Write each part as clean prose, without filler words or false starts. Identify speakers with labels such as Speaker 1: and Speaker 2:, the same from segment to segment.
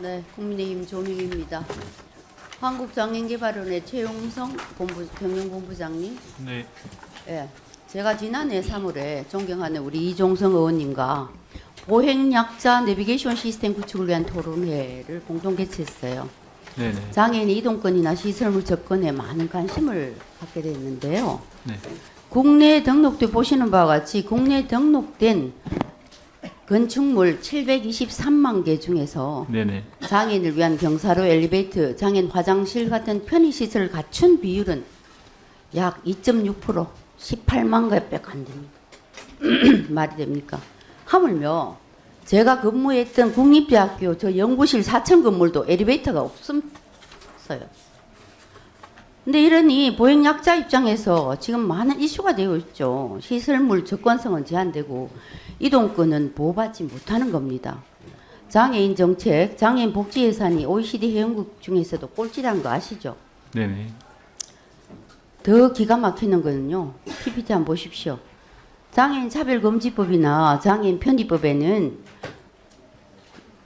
Speaker 1: 네, 국민의힘 조명입니다. 한국장애인개발원의 최용성 경영본부장님.
Speaker 2: 네.
Speaker 1: 예, 제가 지난해 3월에 존경하는 우리 이종성 의원님과 보행약자 내비게이션 시스템 구축을 위한 토론회를 공동 개최했어요.
Speaker 2: 네네.
Speaker 1: 장애인 이동권이나 시설물 접근에 많은 관심을 갖게 됐는데요.
Speaker 2: 네.
Speaker 1: 국내에 등록돼 보시는 바와 같이 국내에 등록된 건축물 723만 개 중에서
Speaker 2: 네네.
Speaker 1: 장애인을 위한 경사로 엘리베이터, 장애인 화장실 같은 편의시설을 갖춘 비율은 약 2.6%, 18만 개밖에 안 됩니다. 말이 됩니까? 하물며 제가 근무했던 국립대학교 저 연구실 4층 건물도 엘리베이터가 없었어요. 근데 이러니 보행약자 입장에서 지금 많은 이슈가 되고 있죠. 시설물 접근성은 제한되고 이동권은 보호받지 못하는 겁니다. 장애인 정책, 장애인 복지 예산이 OECD 회원국 중에서도 꼴찌라는 거 아시죠?
Speaker 2: 네네.
Speaker 1: 더 기가 막히는 거는요. PPT 한번 보십시오. 장애인 차별금지법이나 장애인 편의법에는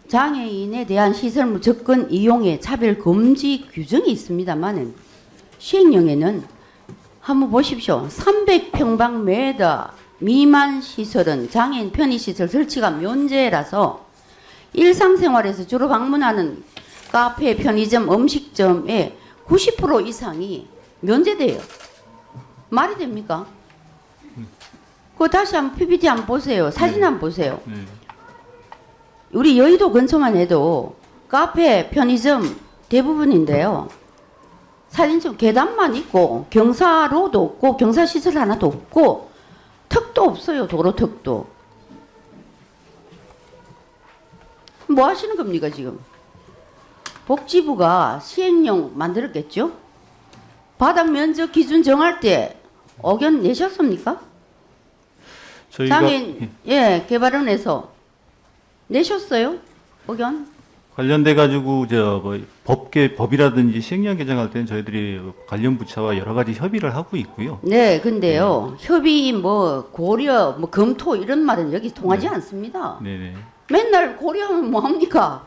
Speaker 1: 장애인에 대한 시설물 접근 이용의 차별금지 규정이 있습니다만 시행령에는 한번 보십시오. 300평방미터 미만 시설은 장애인 편의시설 설치가 면제라서 일상생활에서 주로 방문하는 카페, 편의점, 음식점의 90% 이상이 면제돼요. 말이 됩니까? 그거 다시 한번 PPT 한번 보세요. 사진 한번 보세요.
Speaker 2: 네.
Speaker 1: 우리 여의도 근처만 해도 카페, 편의점 대부분인데요. 사진 좀 계단만 있고 경사로도 없고 경사시설 하나도 없고 턱도 없어요. 도로턱도. 뭐 하시는 겁니까 지금? 복지부가 시행령 만들었겠죠? 바닥 면적 기준 정할 때 의견 내셨습니까?
Speaker 2: 저희가
Speaker 1: 장애인 예 개발원에서 내셨어요? 의견?
Speaker 2: 관련돼 가지고 뭐 법이라든지 시행령 개정할 때는 저희들이 관련 부처와 여러 가지 협의를 하고 있고요.
Speaker 1: 네, 근데요 협의 뭐 고려 뭐 검토 이런 말은 여기 통하지 않습니다.
Speaker 2: 네네.
Speaker 1: 맨날 고려하면 뭐 합니까?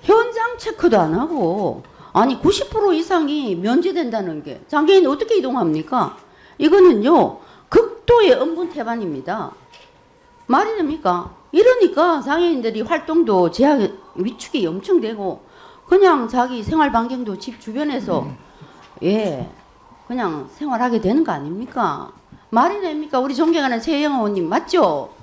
Speaker 1: 현장 체크도 안 하고 아니 90% 이상이 면제된다는 게 장애인 어떻게 이동합니까? 이거는요 극도의 엄분태반입니다. 말이 됩니까? 이러니까 장애인들이 활동도 제약 위축이 엄청 되고 그냥 자기 생활 반경도 집 주변에서 예 그냥 생활하게 되는 거 아닙니까? 말이 됩니까? 우리 존경하는 최영 의원님 맞죠?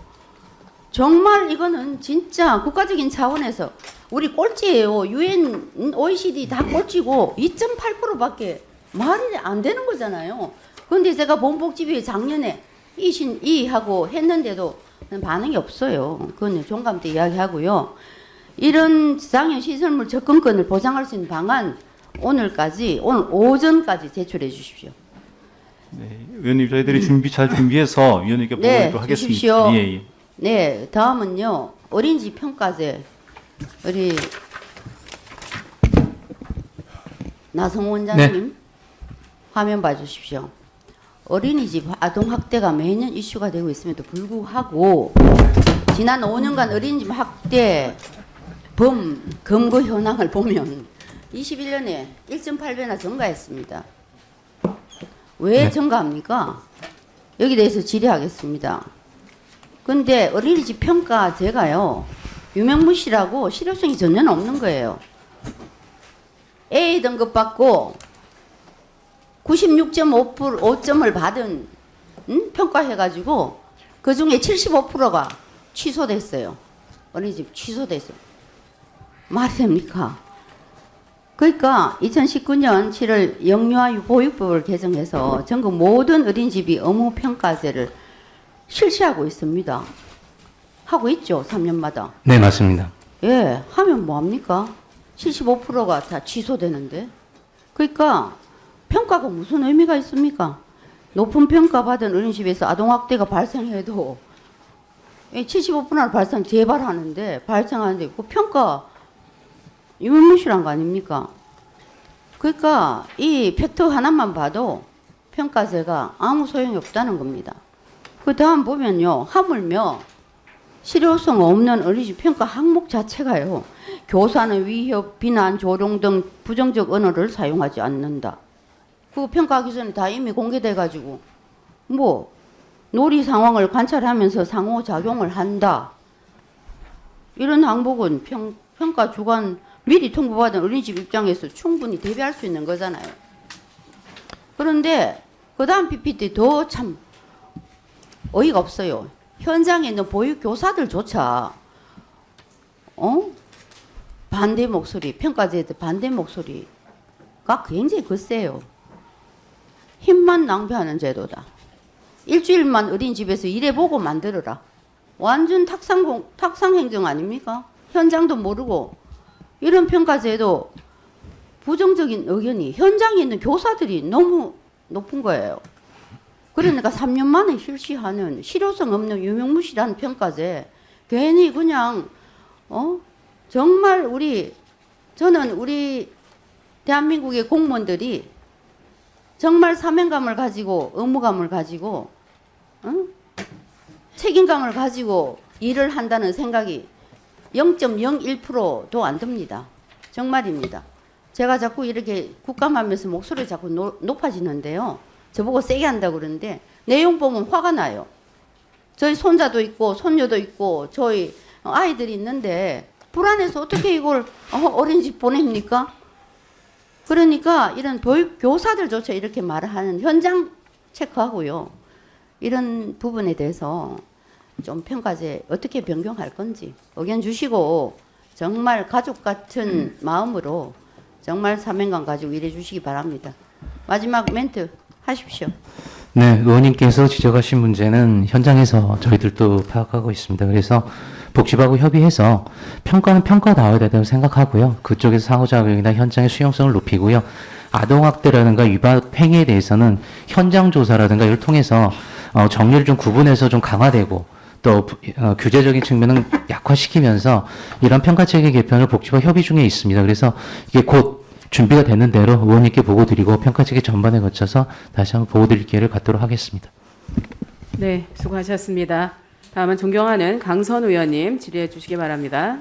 Speaker 1: 정말 이거는 진짜 국가적인 차원에서 우리 꼴찌예요. UN, OECD 다 꼴찌고 2.8%밖에 말이 안 되는 거잖아요. 그런데 제가 본복지부에 작년에 이하고 했는데도 반응이 없어요. 그건 종감 때 이야기하고요. 이런 장애인 시설물 접근권을 보장할 수 있는 방안 오늘 오전까지 제출해 주십시오.
Speaker 2: 네, 의원님 저희들이 잘 준비해서 위원님께
Speaker 1: 네,
Speaker 2: 보고를 하겠습니다.
Speaker 1: 주십시오.
Speaker 2: 예, 예.
Speaker 1: 네, 다음은요. 어린이집 평가제 우리 나성 원장님
Speaker 3: 네.
Speaker 1: 화면 봐주십시오. 어린이집 아동학대가 매년 이슈가 되고 있음에도 불구하고 지난 5년간 어린이집 학대 검거 현황을 보면 21년에 1.8배나 증가했습니다. 왜
Speaker 3: 네.
Speaker 1: 증가합니까? 여기 대해서 질의하겠습니다. 근데 어린이집 평가제가요 유명무실하고 실효성이 전혀 없는 거예요. A 등급 받고 96.5점을 받은 평가해가지고 그 중에 75%가 취소됐어요. 어린이집 취소됐어요. 말이 됩니까? 그러니까 2019년 7월 영유아 보육법을 개정해서 전국 모든 어린이집이 의무평가제를 실시하고 있습니다. 하고 있죠, 3년마다.
Speaker 3: 네, 맞습니다.
Speaker 1: 예, 하면 뭐합니까? 75%가 다 취소되는데. 그러니까 평가가 무슨 의미가 있습니까? 높은 평가받은 어린이집에서 아동학대가 발생해도 75%는 발생 재발하는데 발생하는데 그 평가 유명무실한 거 아닙니까? 그러니까 이 팩트 하나만 봐도 평가제가 아무 소용이 없다는 겁니다. 그 다음 보면요. 하물며 실효성 없는 어린이집 평가 항목 자체가요. 교사는 위협, 비난, 조롱 등 부정적 언어를 사용하지 않는다. 그 평가하기 전에 다 이미 공개돼가지고 뭐 놀이 상황을 관찰하면서 상호작용을 한다. 이런 항목은 평가 주관 미리 통보받은 어린이집 입장에서 충분히 대비할 수 있는 거잖아요. 그런데 그 다음 PPT 더 참 어이가 없어요. 현장에 있는 보육 교사들조차 반대 목소리, 평가제에 반대 목소리가 굉장히 거세요. 힘만 낭비하는 제도다. 일주일만 어린이집에서 일해보고 만들어라. 완전 탁상행정 아닙니까? 현장도 모르고 이런 평가제도 부정적인 의견이 현장에 있는 교사들이 너무 높은 거예요. 그러니까 3년 만에 실시하는 실효성 없는 유명무실한 평가제 괜히 그냥 정말 저는 우리 대한민국의 공무원들이 정말 사명감을 가지고 의무감을 가지고 책임감을 가지고 일을 한다는 생각이 0.01%도 안 듭니다. 정말입니다. 제가 자꾸 이렇게 국감하면서 목소리 자꾸 높아지는데요. 저보고 세게 한다고 그러는데 내용 보면 화가 나요. 저희 손자도 있고 손녀도 있고 저희 아이들이 있는데 불안해서 어떻게 이걸 어린이집 보냅니까? 그러니까 이런 교육 교사들조차 이렇게 말을 하는 현장 체크하고요. 이런 부분에 대해서 좀 평가제 어떻게 변경할 건지 의견 주시고 정말 가족 같은 마음으로 정말 사명감 가지고 일해 주시기 바랍니다. 마지막 멘트 하십시오.
Speaker 3: 네, 의원님께서 지적하신 문제는 현장에서 저희들도 파악하고 있습니다. 그래서 복지부하고 협의해서 평가는 평가다워야 된다고 생각하고요. 그쪽에서 상호작용이나 현장의 수용성을 높이고요. 아동학대라든가 위반 행위에 대해서는 현장 조사라든가 이를 통해서 정리를 좀 구분해서 좀 강화되고 또 규제적인 측면은 약화시키면서 이런 평가체계 개편을 복지부와 협의 중에 있습니다. 그래서 이게 곧 준비가 되는 대로 의원님께 보고 드리고 평가체계 전반에 거쳐서 다시 한번 보고 드릴 기회를 갖도록 하겠습니다.
Speaker 4: 네, 수고하셨습니다. 다음은 존경하는 강선 의원님 질의해 주시기 바랍니다.